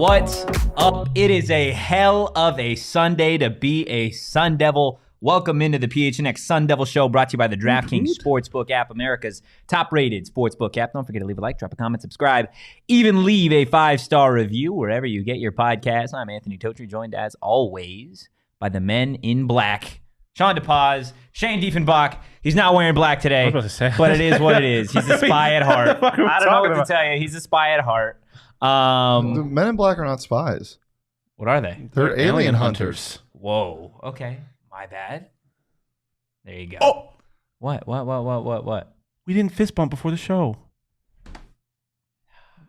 What's up? It is a hell of a Sunday to be a Sun Devil. Welcome into the PHNX Sun Devil Show, brought to you by the DraftKings Sportsbook app, America's top-rated sportsbook app. Don't forget to leave a like, drop a comment, subscribe, even leave a 5-star review wherever you get your podcasts. I'm Anthony Totri, joined as always by the men in black. Shawn DePaz, Shane Diefenbach. He's not wearing black today, but it is what it is. He's a spy at heart. I don't know what to tell you. He's a spy at heart. The men in black are not spies. What are they? They're alien hunters. Whoa. Okay. My bad. There you go. Oh! What? We didn't fist bump before the show.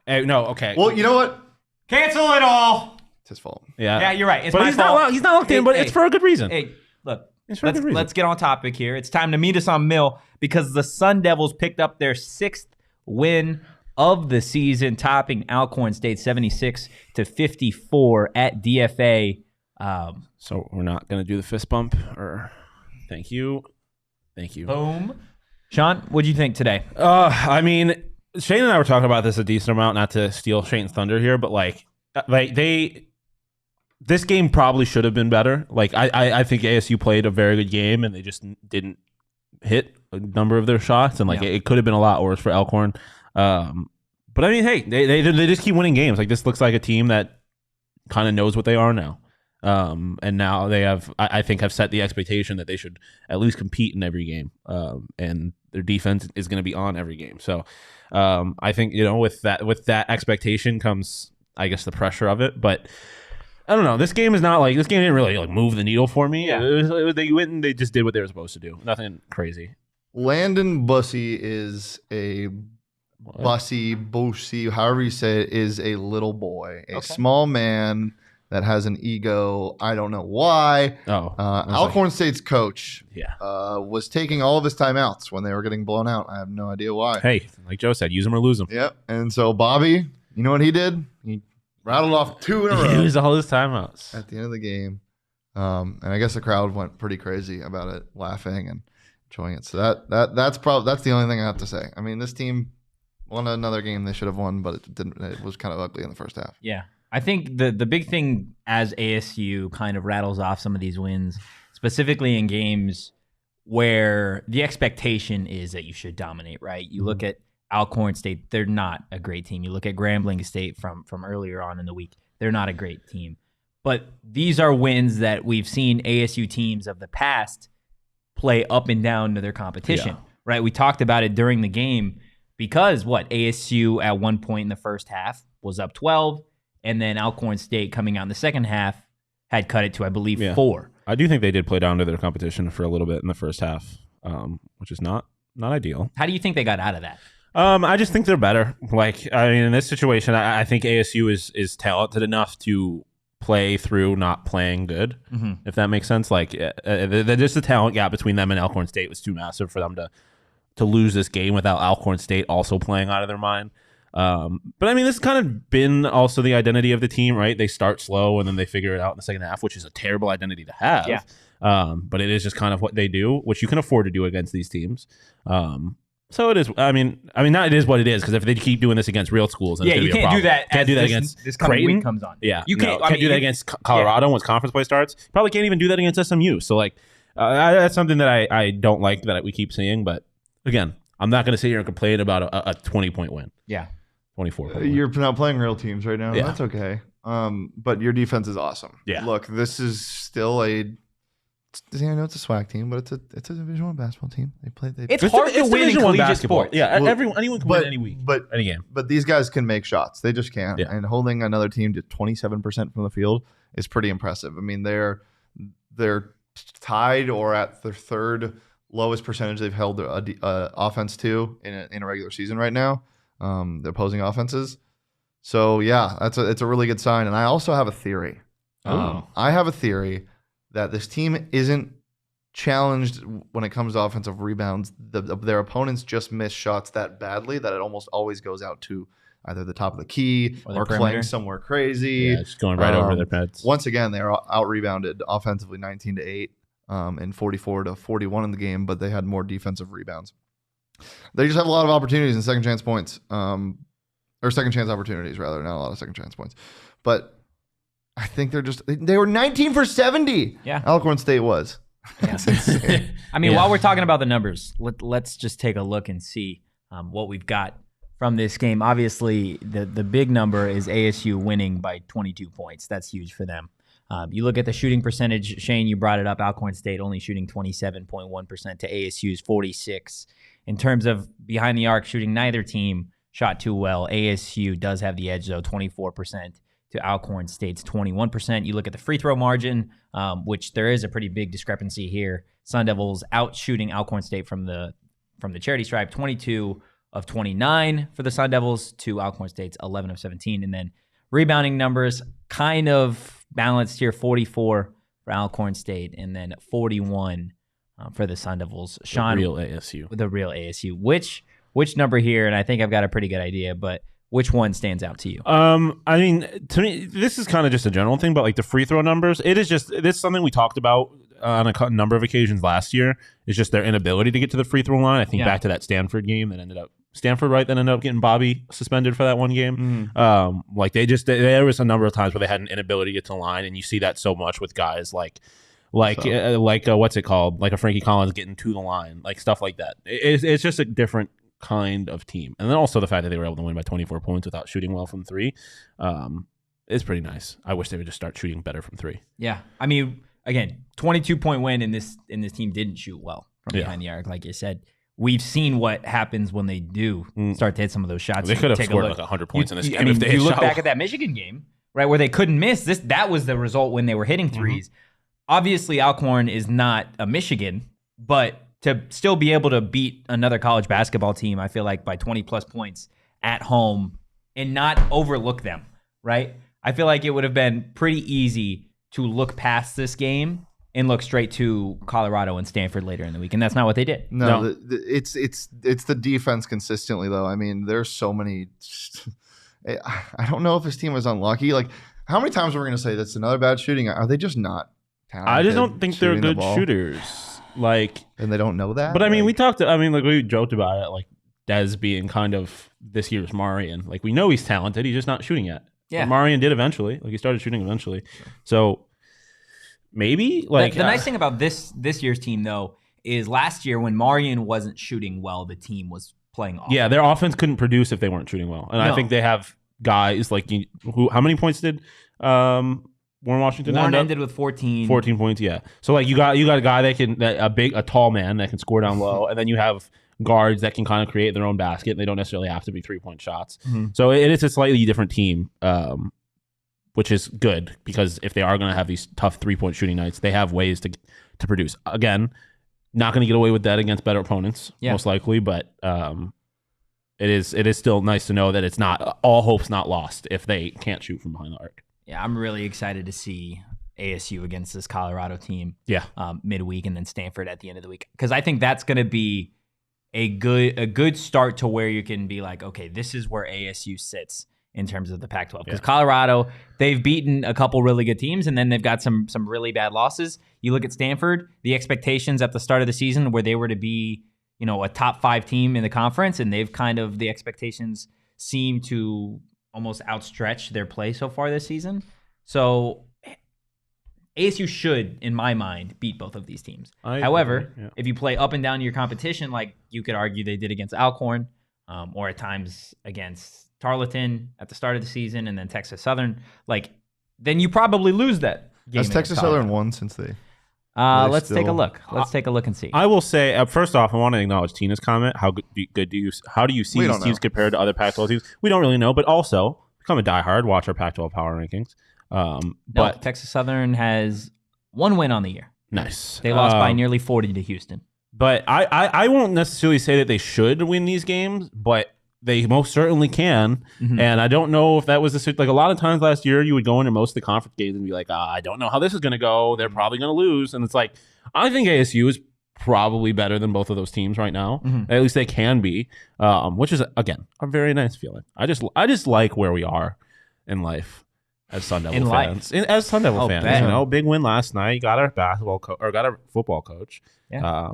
No, okay. Well, you know what? Cancel it all. It's his fault. Yeah, you're right. It's but my he's fault. Not locked in, but it's for a good reason. Hey, look. It's for a good reason. Let's get on topic here. It's time to meet us on Mill because the Sun Devils picked up their 6th win of the season, topping Alcorn State 76-54 at DFA. So we're not going to do the fist bump, or thank you. Boom. Shawn, what do you think today? I mean, Shane and I were talking about this a decent amount, not to steal Shane's thunder here, but this game probably should have been better. Like I think ASU played a very good game, and they just didn't hit a number of their shots, and it could have been a lot worse for Alcorn. But I mean, hey, they just keep winning games. Like, this looks like a team that kind of knows what they are now. And now they have, I think, have set the expectation that they should at least compete in every game. And their defense is going to be on every game. So I think, with that expectation comes, I guess, the pressure of it. But I don't know. This game didn't really move the needle for me. Yeah. They went and they just did what they were supposed to do. Nothing crazy. Landon Bussey is a Bussy, however you say it, is a little boy, a small man that has an ego. I don't know why. Alcorn State's coach was taking all of his timeouts when they were getting blown out. I have no idea why. Hey, like Joe said, use them or lose them. Yep. And so Bobby, you know what he did? He rattled off 2 in a row. He used all his timeouts at the end of the game. And I guess the crowd went pretty crazy about it, laughing and enjoying it. So that's the only thing I have to say. I mean, this team won another game they should have won, but it didn't. It was kind of ugly in the first half. Yeah. I think the big thing as ASU kind of rattles off some of these wins, specifically in games where the expectation is that you should dominate, right? You look at Alcorn State, they're not a great team. You look at Grambling State from earlier on in the week, they're not a great team. But these are wins that we've seen ASU teams of the past play up and down to their competition, right? We talked about it during the game because ASU at one point in the first half was up 12, and then Alcorn State coming out in the second half had cut it to, I believe, 4. I do think they did play down to their competition for a little bit in the first half, which is not ideal. How do you think they got out of that? I just think they're better. In this situation, I think ASU is talented enough to play through not playing good, if that makes sense. Just the talent gap between them and Alcorn State was too massive for them to lose this game without Alcorn State also playing out of their mind. But I mean, this has kind of been also the identity of the team, right? They start slow and then they figure it out in the second half, which is a terrible identity to have. Yeah. But it is just kind of what they do, which you can afford to do against these teams. So it is. I mean, not it is what it is, because if they keep doing this against real schools, then you can't do that. Can't do that against this coming Creighton. Week comes on. Yeah, you can't. Can't do that against Colorado once conference play starts. Probably can't even do that against SMU. So that's something that I don't like that we keep seeing. But again, I'm not going to sit here and complain about a 20-point win. Yeah, 24. You're not playing real teams right now. Yeah. That's okay. But your defense is awesome. Yeah. Look, this is still I know it's a SWAC team, but it's a Division I basketball team. It's hard to win in collegiate sports. Yeah, anyone can win any week, any game. But these guys can make shots. They just can't. Yeah. And holding another team to 27% from the field is pretty impressive. I mean, they're tied or at their 3rd lowest percentage they've held offense to in a regular season right now. The opposing offenses. So yeah, it's a really good sign. And I also have a theory. I have a theory that this team isn't challenged when it comes to offensive rebounds. Their opponents just miss shots that badly that it almost always goes out to either the top of the key or playing somewhere crazy. Yeah, just going right over their heads. Once again, they're out-rebounded offensively 19-8 and 44-41 in the game, but they had more defensive rebounds. They just have a lot of opportunities and second chance points, or second chance opportunities rather, not a lot of second chance points. but I think they were 19 for 70. Yeah. Alcorn State was. That's insane. I mean, while we're talking about the numbers, let's just take a look and see what we've got from this game. Obviously, the big number is ASU winning by 22 points. That's huge for them. You look at the shooting percentage. Shane, you brought it up. Alcorn State only shooting 27.1% to ASU's 46%. In terms of behind the arc shooting, neither team shot too well. ASU does have the edge, though, 24% to Alcorn State's 21%. You look at the free throw margin, which there is a pretty big discrepancy here. Sun Devils out shooting Alcorn State from the charity stripe, 22 of 29 for the Sun Devils to Alcorn State's 11 of 17. And then rebounding numbers kind of balanced here, 44 for Alcorn State and then 41 for the Sun Devils. Shawn, the real ASU. Which number here? And I think I've got a pretty good idea, but which one stands out to you? I mean, to me, this is kind of just a general thing, but like the free throw numbers, it's something we talked about on a number of occasions last year. It's just their inability to get to the free throw line. I think back to that Stanford game that ended up getting Bobby suspended for that one game. Like there was a number of times where they had an inability to get to the line, and you see that so much with guys like what's it called? Like a Frankie Collins getting to the line, like stuff like that. It's just a different kind of team. And then also the fact that they were able to win by 24 points without shooting well from three is pretty nice. I wish they would just start shooting better from three. Yeah. I mean, again, 22-point win and this team didn't shoot well from behind the arc, like you said. We've seen what happens when they do start to hit some of those shots. They could have scored like 100 points in this game. If you look back at that Michigan game, right, where they couldn't miss, that was the result when they were hitting threes. Obviously, Alcorn is not a Michigan, but to still be able to beat another college basketball team, I feel like by 20-plus points at home and not overlook them, right? I feel like it would have been pretty easy to look past this game and look straight to Colorado and Stanford later in the week, and that's not what they did. No. It's the defense consistently, though. I mean, there's so many. I don't know if this team was unlucky. Like, how many times are we going to say that's another bad shooting? Are they just not talented? I just don't think they're good shooters. Like, and they don't know that. But I mean, we joked about it, like Dez being kind of this year's Marion. Like, we know he's talented, he's just not shooting yet. Yeah, but Marion did eventually. Like, he started shooting eventually. So maybe like the nice thing about this year's team though is last year when Marion wasn't shooting well, the team was playing off. Yeah, their offense couldn't produce if they weren't shooting well, and I think they have guys like how many points did Warren Washington ended with 14 points, yeah. So like you got a guy a tall man that can score down low, and then you have guards that can kind of create their own basket. They don't necessarily have to be 3-point shots. So it is a slightly different team, which is good because if they are going to have these tough 3-point shooting nights, they have ways to produce. Again, not going to get away with that against better opponents, most likely, but it is still nice to know that it's not all hope's not lost if they can't shoot from behind the arc. Yeah, I'm really excited to see ASU against this Colorado team. Yeah, midweek and then Stanford at the end of the week, because I think that's going to be a good start to where you can be like, okay, this is where ASU sits in terms of the Pac-12. Because Colorado, they've beaten a couple really good teams, and then they've got some really bad losses. You look at Stanford, the expectations at the start of the season where they were to be, a top 5 team in the conference, and they've kind of the expectations seem to almost outstretch their play so far this season. So ASU should, in my mind, beat both of these teams. However, if you play up and down your competition, like you could argue they did against Alcorn, or at times against Tarleton at the start of the season, and then Texas Southern, then you probably lose that game. Has Texas Southern won since they? Let's take a look. Let's take a look and see. I will say, first off, I want to acknowledge Tina's comment. How do you see these teams compared to other Pac-12 teams? We don't really know, but also become a diehard. Watch our Pac-12 power rankings. But Texas Southern has 1 win on the year. Nice. They lost by nearly 40 to Houston. But I won't necessarily say that they should win these games, but they most certainly can. And I don't know if that was like a lot of times last year, you would go into most of the conference games and be like, I don't know how this is going to go. They're probably going to lose. And it's like, I think ASU is probably better than both of those teams right now. At least they can be, which is, again, a very nice feeling. I just like where we are in life as Sun Devil fans. As Sun Devil fans, big win last night. Got our got our football coach. Yeah.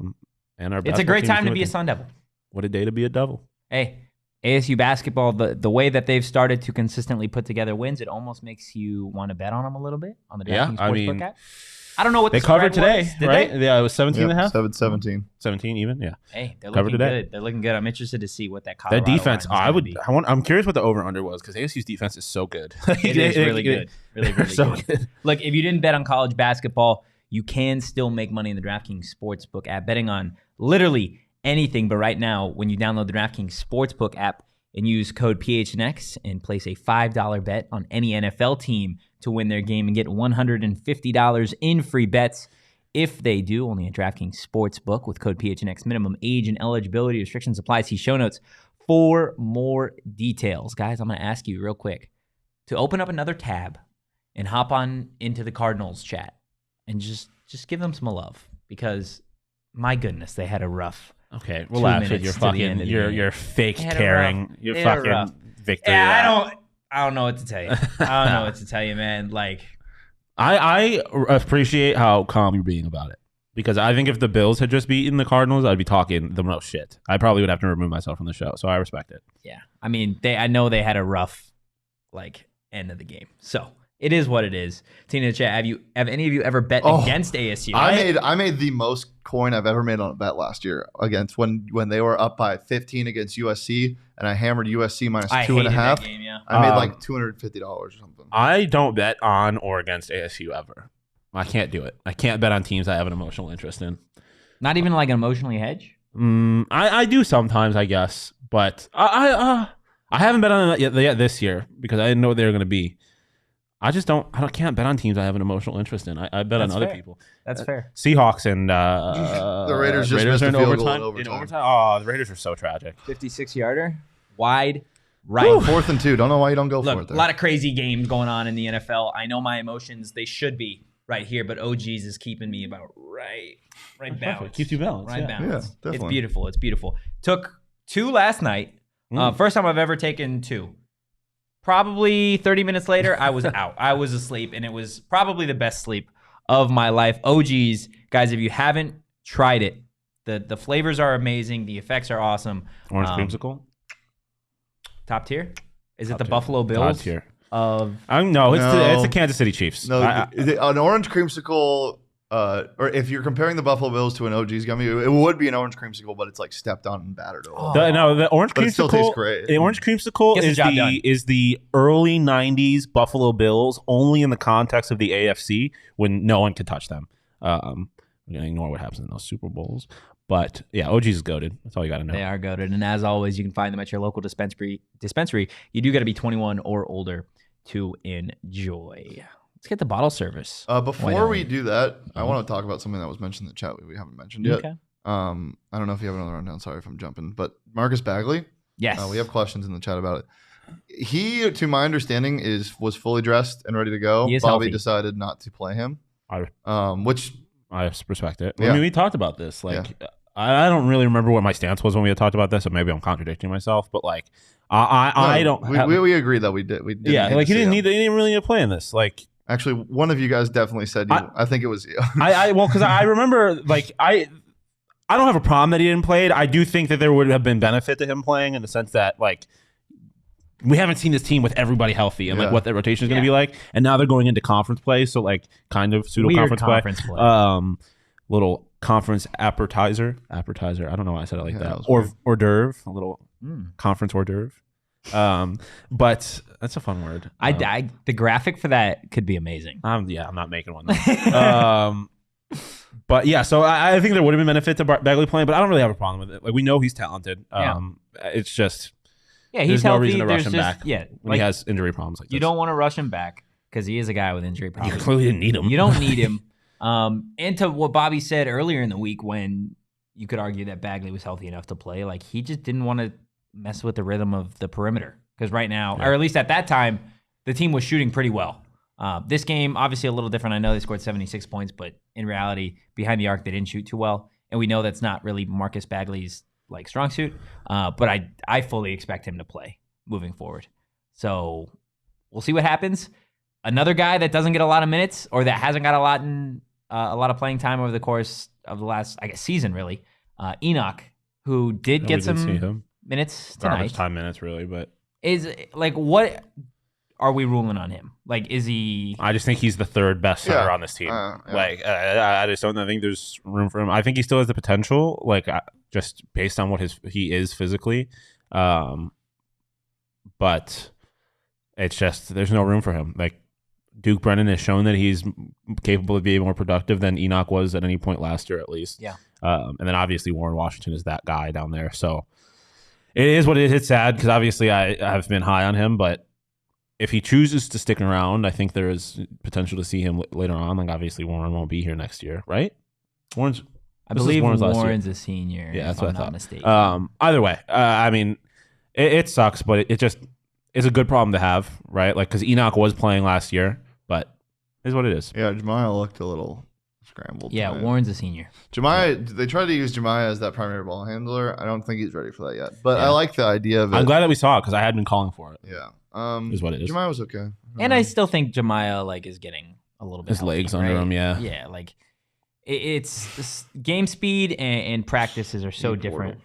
And our it's a great time to be a Sun Devil. What a day to be a Devil. Hey, ASU basketball, the way that they've started to consistently put together wins, it almost makes you want to bet on them a little bit on the DraftKings Sportsbook app. I don't know what they covered today, was. right? Yeah, it was 17.5. 17 even. Yeah. Hey, they're covered looking today. good. They're looking good. I'm interested to see what that Colorado Their defense. be. I'm curious what the over under was because ASU's defense is so good. It is really good. Really so good. Look, if you didn't bet on college basketball, you can still make money in the DraftKings Sportsbook app, betting on literally anything. But right now, when you download the DraftKings Sportsbook app and use code PHNX and place a $5 bet on any NFL team to win their game and get $150 in free bets. If they do, only at DraftKings Sportsbook with code PHNX. Minimum age and eligibility restrictions apply. See show notes for more details. Guys, I'm going to ask you real quick to open up another tab and hop on into the Cardinals chat and just give them some love because, my goodness, they had a rough. Okay, relax with your fucking your fake caring, your fucking victory. Yeah, I don't know what to tell you. I don't know what to tell you, man. Like, I appreciate how calm you're being about it because I think if the Bills had just beaten the Cardinals, I'd be talking the most shit. I probably would have to remove myself from the show, so I respect it. Yeah, I mean, I know they had a rough end of the game, so. It is what it is. Tina in the chat, have any of you ever bet against ASU? I made the most coin I've ever made on a bet last year against when they were up by 15 against USC, and I hammered USC minus 2.5. That game, yeah. I made like $250 or something. I don't bet on or against ASU ever. I can't do it. I can't bet on teams I have an emotional interest in. Not even like an emotionally hedge? I do sometimes, I guess, but I haven't bet on it yet this year because I didn't know what they were going to be. I can't bet on teams I have an emotional interest in. I bet on other people. That's fair. Seahawks and the Raiders just missed a field goal in overtime. Oh, the Raiders are so tragic. 56-yarder, wide, right. 4th and 2. Don't know why you don't go for it there. A lot of crazy games going on in the NFL. I know my emotions, they should be right here, but OGs is keeping me about right balanced. Keeps you balanced. Right balanced. Yeah, definitely. It's beautiful. Took 2 last night. First time I've ever taken 2. Probably 30 minutes later, I was out. I was asleep, and it was probably the best sleep of my life. OGs, guys, if you haven't tried it, the flavors are amazing. The effects are awesome. Orange creamsicle? Top tier? Is it the tier. Buffalo Bills? Top tier. No, it's the Kansas City Chiefs. No, an orange creamsicle, or if you're comparing the Buffalo Bills to an OG's gummy, it would be an orange creamsicle, but it's like stepped on and battered a little. The orange But creamsicle it still tastes great. The orange creamsicle is the early '90s Buffalo Bills, only in the context of the AFC when no one could touch them. We're gonna ignore what happens in those Super Bowls. But yeah, OG's is goated. That's all you got to know. They are goated. And as always, you can find them at your local dispensary. You do got to be 21 or older to enjoy. Let's get the bottle service. Before we do that, I want to talk about something that was mentioned in the chat we haven't mentioned yet. Okay. I don't know if you have another rundown. Sorry if I'm jumping. But Marcus Bagley. Yes. We have questions in the chat about it. He, to my understanding, was fully dressed and ready to go. He is Bobby healthy. decided not to play him. Which I respect it. Yeah. I mean, we talked about this. I don't really remember what my stance was when we had talked about this, so maybe I'm contradicting myself. But I don't. We agreed that we did. We didn't yeah, he didn't really need to play in this. Actually, one of you guys definitely said you. I think it was you. Because I remember I don't have a problem that he didn't play it. I do think that there would have been benefit to him playing in the sense that we haven't seen this team with everybody healthy and what that rotation is going to be like. And now they're going into conference play, so kind of pseudo conference play. Little conference appetizer. I don't know why I said it like that. Hors d'oeuvre, a little conference hors d'oeuvre. But that's a fun word. The graphic for that could be amazing. I'm not making one though. But yeah, so I think there would have been benefit to Bagley playing, but I don't really have a problem with it. We know he's talented. It's just he's there's healthy. no reason to rush him just, back when he has injury problems like this. You don't want to rush him back because he is a guy with injury problems. You clearly didn't need him. You don't need him. And to what Bobby said earlier in the week, when you could argue that Bagley was healthy enough to play, he just didn't want to mess with the rhythm of the perimeter. Because right now, or at least at that time, the team was shooting pretty well. This game, obviously a little different. I know they scored 76 points, but in reality, behind the arc, they didn't shoot too well. And we know that's not really Marcus Bagley's strong suit. But I fully expect him to play moving forward. So we'll see what happens. Another guy that doesn't get a lot of minutes or that hasn't got a lot of playing time over the course of the last, season really. Enoch, who did get some minutes Garbage tonight. time minutes, really. But Is like, what are we ruling on him? Like, is he? I just think he's the third best center on this team. Yeah. Like, I just don't think there's room for him. I think he still has the potential, like, just based on what he is physically. But it's just there's no room for him. Like, Duke Brennan has shown that he's capable of being more productive than Enoch was at any point last year, at least. Yeah. And then obviously Warren Washington is that guy down there. So it is what it is. It's sad because obviously I have been high on him, but if he chooses to stick around, I think there is potential to see him later on. Like, obviously Warren won't be here next year, right? I believe Warren's a senior. Yeah, that's if what I'm I not thought. mistaken. Either way, I mean, it sucks, but it just is a good problem to have, right? Like, because Enoch was playing last year, but it is what it is. Yeah, Jemiah looked a little scrambled. Yeah, tonight. Warren's a senior. Jemiah, they tried to use Jemiah as that primary ball handler. I don't think he's ready for that yet. But I like the idea of it. I'm glad that we saw it because I had been calling for it. Yeah. Is what it is. Jemiah was okay. And I still think Jemiah like is getting a little bit His healthy, legs right? under him, yeah. Yeah, like it's game speed and practices are so different.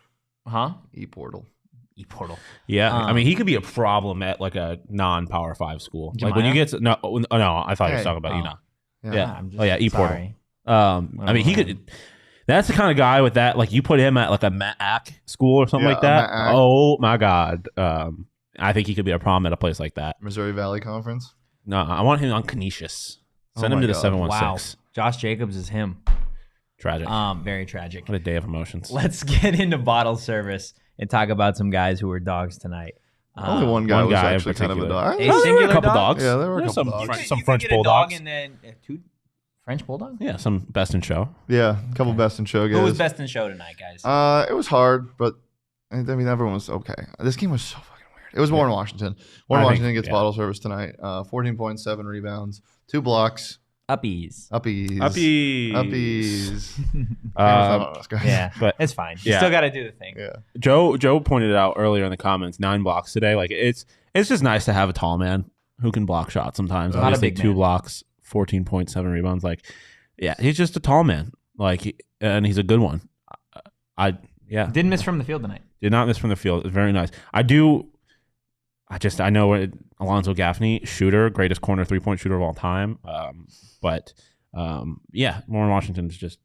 Huh? E-portal. E-portal. Yeah, I mean, he could be a problem at like a non-Power 5 school. Like when you get to, no, I thought you were talking about Enoch. Yeah. I'm just, Oh yeah, e-portal. sorry. I mean, he could. That's the kind of guy with that. Like, you put him at like a MAC school or something Yeah, like that. MAC. Oh my God. I think he could be a problem at a place like that. Missouri Valley Conference. No, I want him on Canisius. Send Oh him my to the God. 716. Wow. Josh Jacobs is him. Tragic. Very tragic. What a day of emotions. Let's get into bottle service and talk about some guys who were dogs tonight. Only one guy one was guy in actually kind of a particular. dog. A There were singular a couple dog? dogs. Yeah, there were a There's couple some dogs. some French bulldogs. And then two French bulldogs. Yeah, some best in show. Yeah, a couple best in show guys. Who was best in show tonight, guys? It was hard, but I mean, everyone was okay. This game was so fucking weird. It was Warren Washington. Warren Washington gets bottle service tonight. 14 points, 7 rebounds, 2 blocks. Uppies. Yeah, but it's fine. You yeah. still got to do the thing. Yeah. Joe pointed out earlier in the comments 9 blocks today. Like, it's just nice to have a tall man who can block shots sometimes. Not a Obviously, big 2 man. blocks, 14.7 rebounds. Like, yeah, he's just a tall man. Like, and he's a good one. Didn't miss from the field tonight. Did not miss from the field. It's very nice. I know Alonzo Gaffney, shooter, greatest corner 3-point shooter of all time. Yeah, Warren Washington's just.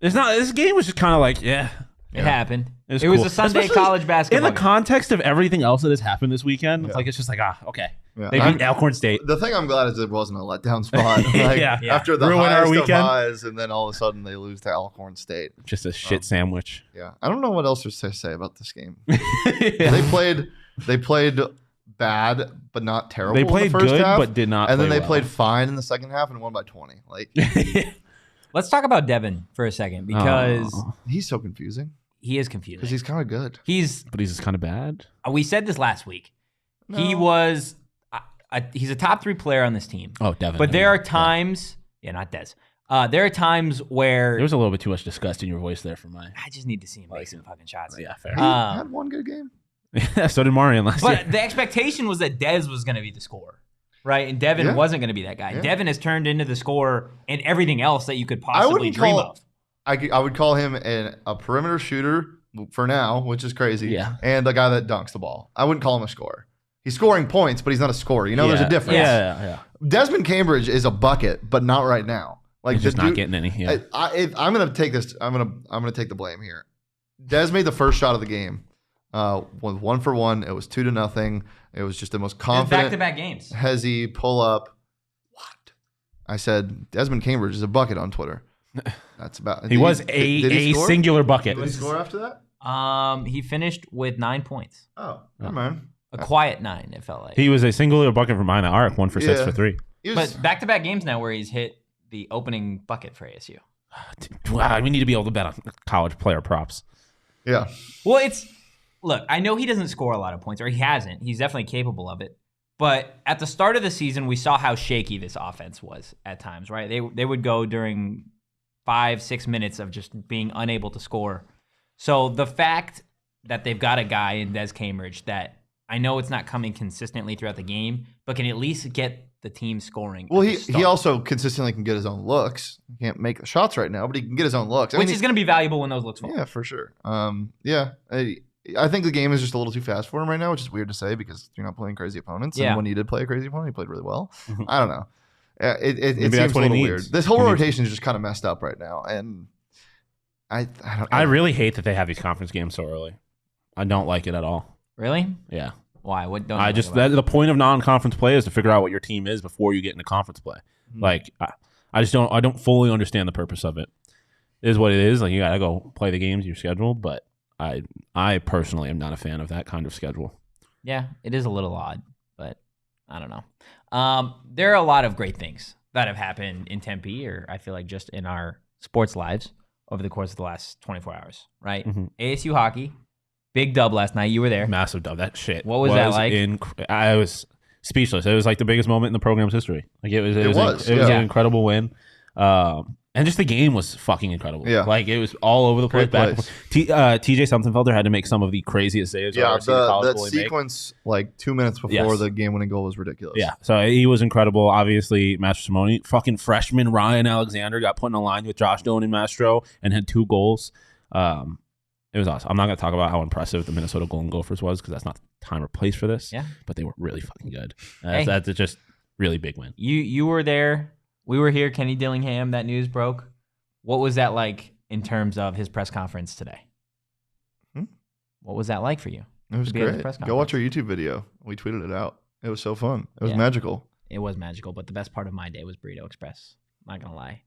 It's not. This game was just kind of like, yeah. It happened. It was cool. a Sunday Especially college basketball in the game. context of everything else that has happened this weekend. Yeah. It's like, it's just like, okay. Yeah. They beat Alcorn State. The thing I'm glad is it wasn't a letdown spot. Like, Yeah. After the Ruin our highest of weekend. highs, and then all of a sudden they lose to Alcorn State. Just a shit sandwich. Yeah, I don't know what else to say about this game. Yeah. They played bad, but not terrible. They played in the first good, half, but did not. and then play they well. played fine in the second half and won by 20. Like, Let's talk about Devan for a second because he's so confusing he is confusing. because he's kind of good. But he's just kind of bad. We said this last week. No. He was. He's a top 3 player on this team. Oh, Devan. But there are times. Yeah, not Des. There are times where There was a little bit too much disgust in your voice there for my. I just need to see him make some fucking shots. Yeah, fair. He had one good game. So did Marion last year. But the expectation was that Dez was going to be the scorer, right? And Devan wasn't going to be that guy. Yeah. Devan has turned into the scorer and everything else that you could possibly dream of. I would call him a perimeter shooter for now, which is crazy. Yeah. And a guy that dunks the ball. I wouldn't call him a scorer. He's scoring points, but he's not a scorer. You know, there's a difference. Yeah. Desmond Cambridge is a bucket, but not right now. Like, He's just the not dude- getting any. Yeah. I'm gonna take this. I'm gonna take the blame here. Des made the first shot of the game. With 1 for 1. It was 2-0. It was just the most confident Back-to-back games. hezzy pull up. What? I said Desmond Cambridge is a bucket on Twitter. That's about. He was did he a score? singular bucket. Did he score after that? He finished with 9 points. Oh, never mind. A quiet 9, it felt like. He was a singular bucket from behind the arc, 1 for 6 for 3. He was, But back-to-back games now where he's hit the opening bucket for ASU. Wow, we need to be able to bet on college player props. yeah. Well, look, I know he doesn't score a lot of points, or he hasn't. He's definitely capable of it. But at the start of the season, we saw how shaky this offense was at times, right? They would go during 5-6 minutes of just being unable to score. So the fact that they've got a guy in Des Cambridge that I know it's not coming consistently throughout the game, but can at least get the team scoring. Well, at the he start. also consistently can get his own looks. He can't make the shots right now, but he can get his own looks. Which is going to be valuable when those looks fall. Yeah, for sure. Yeah, I think the game is just a little too fast for him right now, which is weird to say because you're not playing crazy opponents. Yeah. And when he did play a crazy opponent, he played really well. I don't know. It Maybe seems a what he little needs. weird. This whole rotation is just kind of messed up right now, and I really hate that they have these conference games so early. I don't like it at all. Really? Yeah. Why? What don't I you just like about the point of non-conference play is to figure out what your team is before you get into conference play. Like I just don't fully understand the purpose of it. It is what it is. Like you gotta go play the games you're scheduled, but I personally am not a fan of that kind of schedule. Yeah, it is a little odd, but I don't know. There are a lot of great things that have happened in Tempe, or I feel like just in our sports lives over the course of the last 24 hours, right? ASU hockey, big dub last night. You were there. Massive dub. That shit. What was that like? I was speechless. It was like the biggest moment in the program's history. Like it was yeah. an incredible win. And just the game was fucking incredible. Yeah. Like it was all over the place. Great Back and place. forth. TJ Somethingfelder had to make some of the craziest saves. I've Yeah, ever seen a college that goalie make. sequence like 2 minutes before Yes. the game-winning goal was ridiculous. Yeah, so he was incredible. Obviously, Master Simone, fucking freshman Ryan Alexander got put in a line with Josh Dillon and Mastro and had 2 goals. It was awesome. I'm not going to talk about how impressive the Minnesota Golden Gophers was because that's not the time or place for this. Yeah, but they were really fucking good. Hey. That's just really big win. You were there. We were here. Kenny Dillingham. That news broke. What was that like in terms of his press conference today? What was that like for you? It was to be at his great. press Go watch our conference? YouTube video. We tweeted it out. It was so fun. It was Yeah. magical. It was magical, but the best part of my day was Burrito Express. Not gonna lie.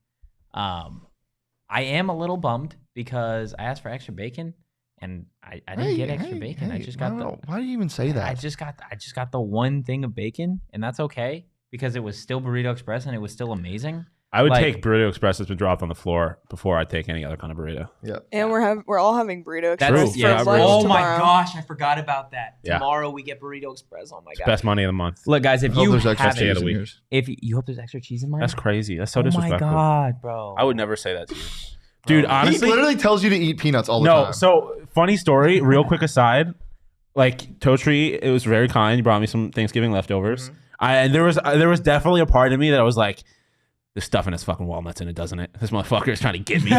I am a little bummed because I asked for extra bacon and I didn't get extra bacon. I just got Why do you even say that? I just got the one thing of bacon, and that's okay because it was still Burrito Express and it was still amazing. I would Like- take Burrito Express that's been dropped on the floor before I take any other kind of burrito. Yeah. And we're all having burrito That's express True. for Yeah, lunch oh tomorrow. my gosh, I forgot about that. Yeah. Tomorrow we get Burrito Express. Oh my god. Best money of the month. Look, guys, if I hope you there's extra haven't, cheese cheese in week. yours. if you hope there's extra cheese in mine. That's crazy. That's so oh my disrespectful. god, bro. I would never say that to you. Dude, honestly. He literally tells you to eat peanuts all the time. No, so funny story, real quick aside. Like Totri, it was very kind. He brought me some Thanksgiving leftovers. And there was definitely a part of me that I was like, "There's stuffing has fucking walnuts in it, doesn't it? This motherfucker is trying to get me."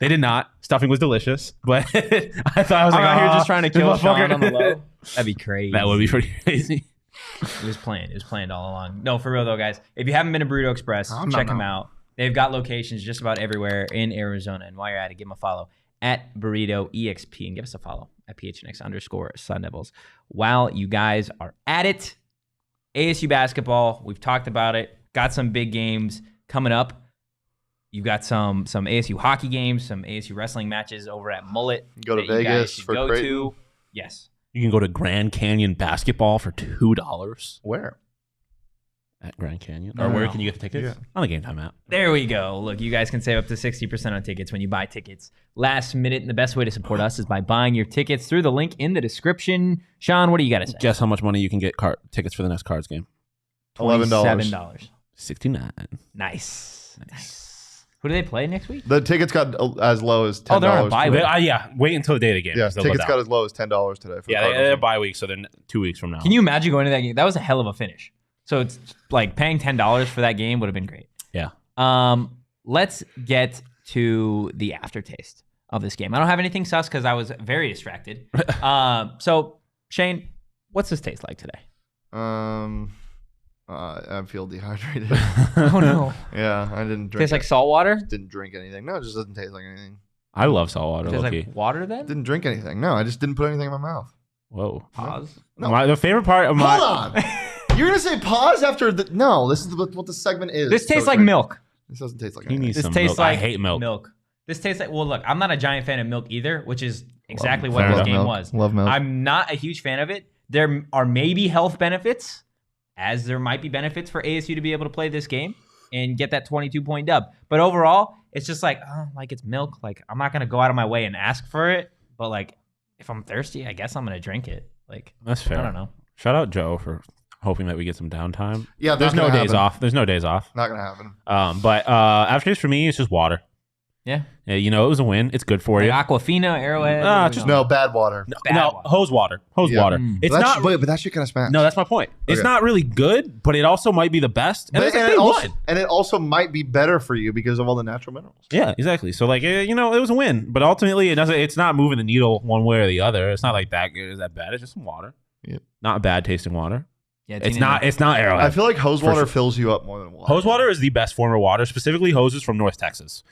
They did not. Stuffing was delicious, but I thought I was like, out here "Ah, just trying to this kill Shawn motherfucker." on the low. That'd be crazy. That would be pretty crazy. It was planned. It was planned all along. No, for real though, guys. If you haven't been to Burrito Express, Oh, no, check no. them out. They've got locations just about everywhere in Arizona. And while you're at it, give them a follow at Burrito EXP and give us a follow at PHNX _Sun Devils. While you guys are at it, ASU basketball, we've talked about it. Got some big games coming up. You've got some ASU hockey games, some ASU wrestling matches over at Mullet. Go to that you guys Vegas should for go Creighton. to. Yes. You can go to Grand Canyon basketball for $2 Where? at Grand Canyon. No, Or where no. can you get the tickets? Yeah. On the Game Time app. There we go. Look, you guys can save up to 60% on tickets when you buy tickets last minute. And the best way to support us is by buying your tickets through the link in the description. Shawn, what do you got to say? Guess how much money you can get tickets for the next Cards game? $11. $7. $69. Nice. Who do they play next week? The tickets got as low as $10. Oh, they're on a bye today. week. Yeah, wait until the day of the game. Yeah, 'cause they'll tickets go got down. as low as $10 today. For the Yeah, Cardinals they're game. bye week, so they're 2 weeks from now. Can you imagine going to that game? That was a hell of a finish. So it's like paying $10 for that game would have been great. Yeah. Let's get to the aftertaste of this game. I don't have anything sus because I was very distracted. So Shane, what's this taste like today? I feel dehydrated. Oh no. Yeah, I didn't drink. Tastes like salt water? Didn't drink anything. No, it just doesn't taste like anything. I love saltwater, Tastes low-key. like water then? Didn't drink anything. No, I just didn't put anything in my mouth. Whoa. Pause. No. The favorite part of my... Hold on. You're gonna say pause after the? No, this is what the segment is. This tastes So like drink. milk. This doesn't taste like He anything. needs This some tastes milk. like I hate milk. This tastes like, well, look, I'm not a giant fan of milk either, which is exactly what fair this enough. game milk. was. Love milk. I'm not a huge fan of it. There are maybe health benefits, as there might be benefits for ASU to be able to play this game and get that 22-point dub. But overall, it's just like, oh, like it's milk. Like I'm not gonna go out of my way and ask for it, but like if I'm thirsty, I guess I'm gonna drink it. Like That's fair. I don't know. Shout out Joe for hoping that we get some downtime. Yeah, There's not no gonna days happen. off. There's no days off. Not gonna happen. But aftertaste for me, it's just water. Yeah. Yeah, you know, it was a win. It's good for you. Aquafina, Arrowhead. No, bad water. No, hose water. Hose Yeah. water. It's But not. but that shit kind of smacks. No, that's my point. It's Okay. not really good, but it also might be the best. And, But, it's like and, they it also, won. might be better for you because of all the natural minerals. Yeah, exactly. So like, you know, it was a win, but ultimately it doesn't. It's not moving the needle one way or the other. It's not like that good. Is that bad? It's just some water. Yep. Not bad tasting water. Yeah, It's not. It's not Arrowhead. I feel like hose For water sure. fills you up more than water. Hose water is the best form of water, specifically hoses from North Texas.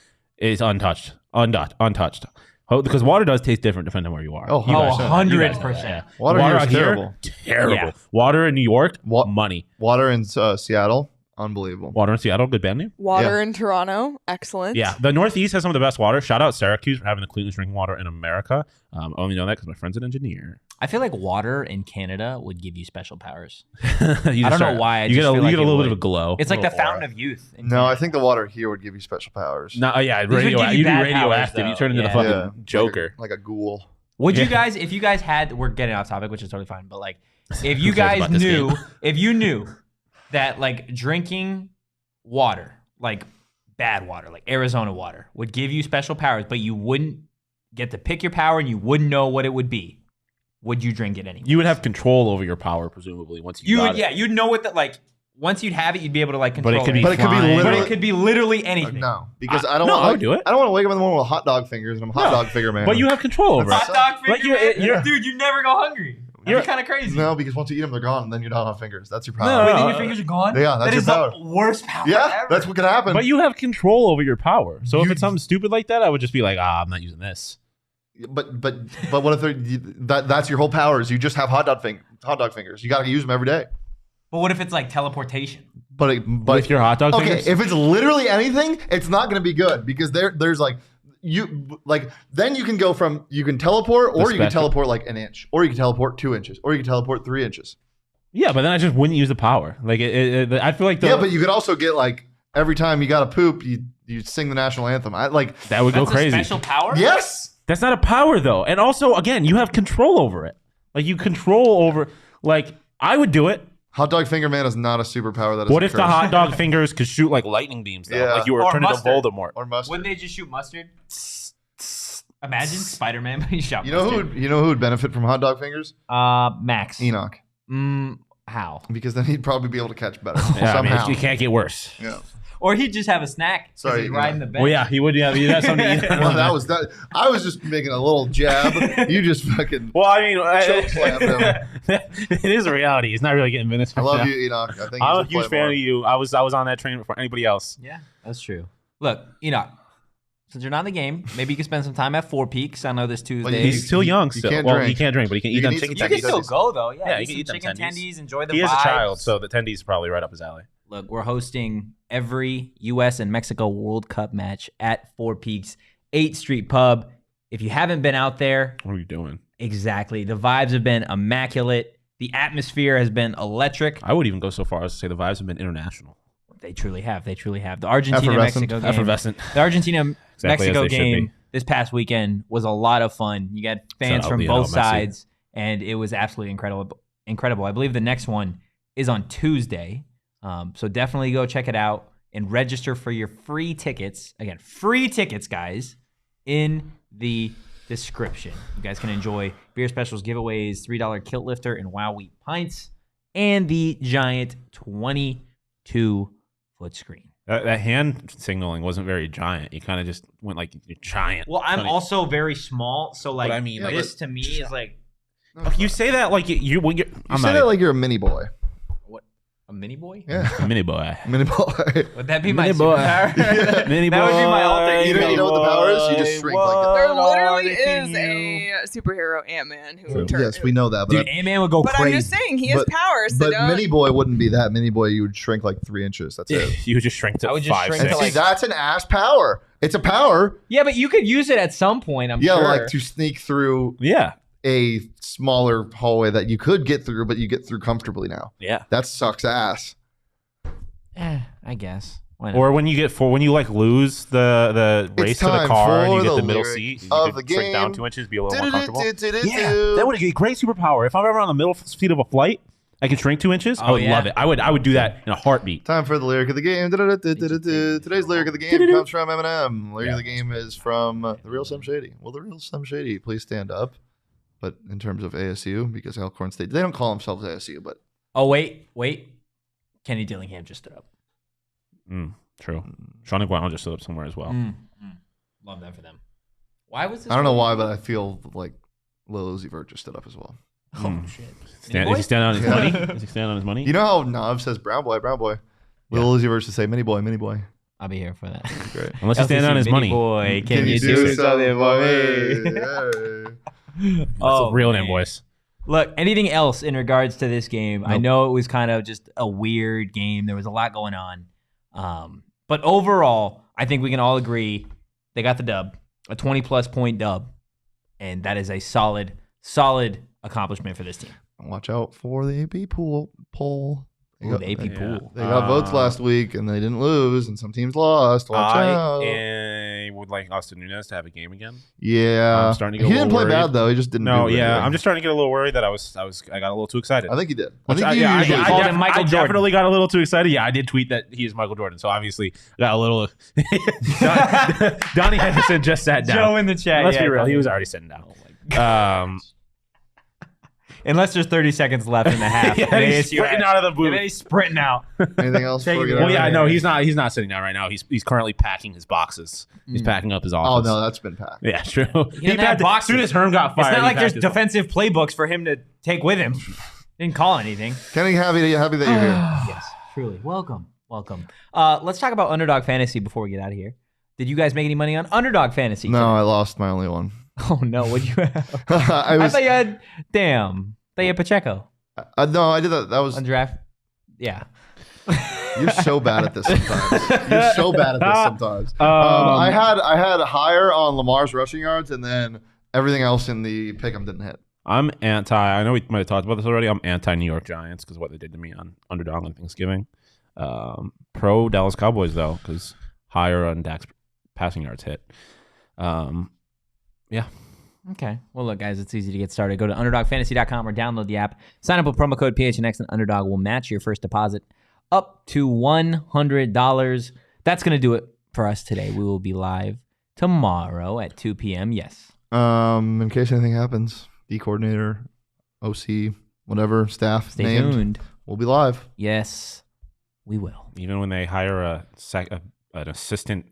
It's untouched. Because water does taste different depending on where you are. Oh, You guys- 100%. yeah. Water here is out terrible. terrible. Yeah. Water in New York, Wa- money. Water in Seattle, unbelievable. Water in Seattle, good band name. Water in Toronto, excellent. Yeah, the Northeast has some of the best water. Shout out Syracuse for having the cleanest drinking water in America. I only know that because my friend's an engineer. I feel like water in Canada would give you special powers. You I don't just know why. I You just get a, feel you like get a it little would. bit of a glow. It's like the Little aura. fountain of youth. in No, I Canada. think the water here would give you special powers. No, yeah, would give you you do bad radioactive. powers, You turn into the though. fucking Joker. Like a ghoul. Would you Yeah. guys, if you guys had, we're getting off topic, which is totally fine, but like, if you Who cares guys about this knew, game? if you knew that like drinking water, like bad water, like Arizona water, would give you special powers, but you wouldn't get to pick your power and you wouldn't know what it would be, would you drink it anyway? You would have control over your power, presumably, once you You got would, it. yeah, you'd know what that like. Once you'd have it, you'd be able to like But control it could be But it could be flying. But literally- it could be literally anything. No, because I don't no, want. I would do it. I don't want to wake up in the morning with hot dog fingers and I'm a hot dog figure man. But you have control over That's it. Hot dog Like, finger, you're- man? Dude, you never go hungry. You're- That's kind of crazy. No, because once you eat them, they're gone, and then you don't have fingers. That's your No, problem. Wait, then your fingers are gone? Yeah, that's That your is power. the worst power Yeah, ever. that's what could happen. But you have control over your power. So if You- it's something stupid like that, I would just be like, I'm not using this. But what if that's your whole power? Is you just have hot dog fingers? You got to use them every day. But what if it's like teleportation? But With your hot dog okay, fingers? if it's literally anything, it's not going to be good because there's like then you can go from you can teleport or you can spectrum. teleport like an inch or you can teleport 2 inches or you can teleport 3 inches. Yeah, but then I just wouldn't use the power. Like, I feel like Yeah, but you could also get like every time you got to poop, you sing the national anthem. I like that would go That's crazy. a special power? yes. That's not a power though. And also, again, you have control over it. Like you control over. Like I would do it. Hot dog finger man is not a superpower. That is What a if the curse. hot dog fingers could shoot like lightning beams? Though? Yeah. Like you were Or turning into mustard. Voldemort. or mustard? Wouldn't they just shoot mustard? Imagine Spider-Man when he shot You know mustard. who would benefit from hot dog fingers? Max. Enoch, How? because then he'd probably be able to catch better Yeah, I mean, somehow. it can't get worse. Yeah. Or he'd just have a snack. 'cause Sorry, he's yeah. riding the bench. Well, yeah, he would. Yeah, he'd have something to eat. Well, that was that. I was just making a little jab. You just fucking. Well, I mean, Choke slammed him. it is a reality. He's not really getting minutes. I right love now. you, Enoch. I think I'm a you should huge play fan more. of you. I was on that train before anybody else. Yeah, that's true. Look, Enoch, since you're not in the game, maybe you can spend some time at Four Peaks. I know this Tuesday. He's still young. you Still. can't Well, drink. he can't drink, but he can You eat can them eat chicken some you can tendies. still go, though. Yeah, Yeah, eat you can some eat them chicken tendies. tendies. Enjoy the He is a vibes. child, so the tendies probably right up his alley. Look, we're hosting every U.S. and Mexico World Cup match at Four Peaks 8th Street Pub. If you haven't been out there, What are you doing? exactly. The vibes have been immaculate. The atmosphere has been electric. I would even go so far as to say the vibes have been international. They truly have. They truly have. The Argentina-Mexico game. Effervescent. The Argentina-Mexico as they should game be. this past weekend was a lot of fun. You got fans Shout out from Lionel both Messi. sides, and it was absolutely incredible. I believe the next one is on Tuesday. So definitely go check it out and register for your free tickets. Again, free tickets, guys, in the description. You guys can enjoy beer specials, giveaways, $3 kilt lifter, and Wow Wheat pints, and the giant 22-foot screen. That hand signaling wasn't very giant. You kind of just went like giant. Well, I'm Funny. also very small, so like I mean, like, this to me is like You say that like you when you're. You say that like you're a mini boy. a mini boy. Yeah, a mini boy. mini boy. Would that be my Mini boy. superpower? Mini That would be my alter boy. ego. You know what the power is? You just shrink like that. There What literally are is you? a superhero Ant-Man who True. turned. Yes, we know that, Dude, Ant-Man would go But crazy. I'm just saying, he has But- powers. So but don't. mini boy wouldn't be that. Mini boy, you would shrink like 3 inches. That's it. You would just shrink to I would just 5, shrink And to, 6. see, that's an ass power. It's a power. Yeah, but you could use it at some point. I'm Yeah, sure. like to sneak through Yeah. a smaller hallway that you could get through, but you get through comfortably now. Yeah. That sucks ass. I guess. Why not? Or when you like lose the race It's to the time car and you for get the the middle lyrics seat, you of could the shrink down game. 2 inches, be a little more comfortable. Yeah, Do-do-do-do-do-do. that would be a great superpower. If I'm ever on the middle seat of a flight I can shrink 2 inches. I would love it. I would do that in a heartbeat. Time for the lyric of the game. Today's lyric of the game comes from Eminem. Lyric of the game is from the real Slim Shady. Will the real Slim Shady please stand up? But in terms of ASU, because Alcorn State, they don't call themselves ASU, but oh wait, Kenny Dillingham just stood up. True. Shawn just stood up somewhere as well. Love that for them. Why was this? I don't know why, but I feel like Lil Uzi Vert just stood up as well. Oh shit! Is he standing on his money? Is he standing on his money? You know how Nav says brown boy, brown boy. Lil Uzi Vert should say mini boy, mini boy. I'll be here for that. Great. Unless he's standing on his money. Boy, can you do something for me? Oh, real name, boys. Look, anything else in regards to this game? Nope. I know it was kind of just a weird game. There was a lot going on. But overall, I think we can all agree they got the dub, a 20-plus point dub. And that is a solid accomplishment for this team. Watch out for the AP poll. The AP pool. They got votes last week, and they didn't lose, and some teams lost. Watch out. I would like Austin Nunez to have a game again. Yeah. I'm starting to get he didn't play bad, though. He just didn't do it. I'm just starting to get a little worried that I got a little too excited. I think he did. I definitely got a little too excited. Yeah, I did tweet that he is Michael Jordan, so obviously I got a little... Donnie Henderson just sat down. Joe in the chat. Let's be real. He was already sitting down. Oh, my God. Unless there's 30 seconds left in the half. He's sprinting out of the booth. And then he's sprinting out. Anything else? No, he's not sitting down right now. He's currently packing his boxes. He's packing up his office. Oh, no, that's been packed. Yeah, true. He doesn't have boxes. As soon as Herm got fired, it's not like there's defensive playbooks for him to take with him. Didn't call anything. Kenny, happy that you're here. Yes, truly. Welcome. Let's talk about Underdog Fantasy before we get out of here. Did you guys make any money on Underdog Fantasy? No, I lost my only one. Oh, no. What'd you have? I thought you had... Damn. They had Pacheco. No, I did that. That was on draft. Yeah. You're so bad at this sometimes. I had higher on Lamar's rushing yards, and then everything else in the pick'em didn't hit. I'm anti. I know we might have talked about this already. I'm anti New York Giants because of what they did to me on Underdog on Thanksgiving. Pro Dallas Cowboys though, because higher on Dak's passing yards hit. Yeah. Okay. Well, look, guys, it's easy to get started. Go to UnderdogFantasy.com or download the app. Sign up with promo code PHNX, and Underdog will match your first deposit up to $100. That's going to do it for us today. We will be live tomorrow at 2 p.m. Yes. In case anything happens, D coordinator, OC, whatever, staff, stay tuned. We'll be live. Yes, we will. Even when they hire an assistant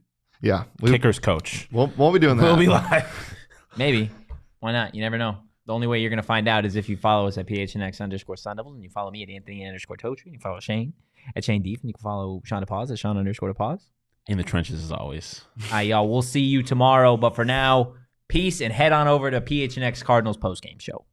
kickers coach. Won't be doing that. We'll be live. Maybe. Why not? You never know. The only way you're going to find out is if you follow us at PHNX_Sun Devils, and you follow me at Anthony_Totri, and you follow Shane at Shane Deef, and you can follow Shawn DePause at Shawn_DePause. In the trenches as always. All right, y'all. We'll see you tomorrow. But for now, peace, and head on over to PHNX Cardinals postgame show.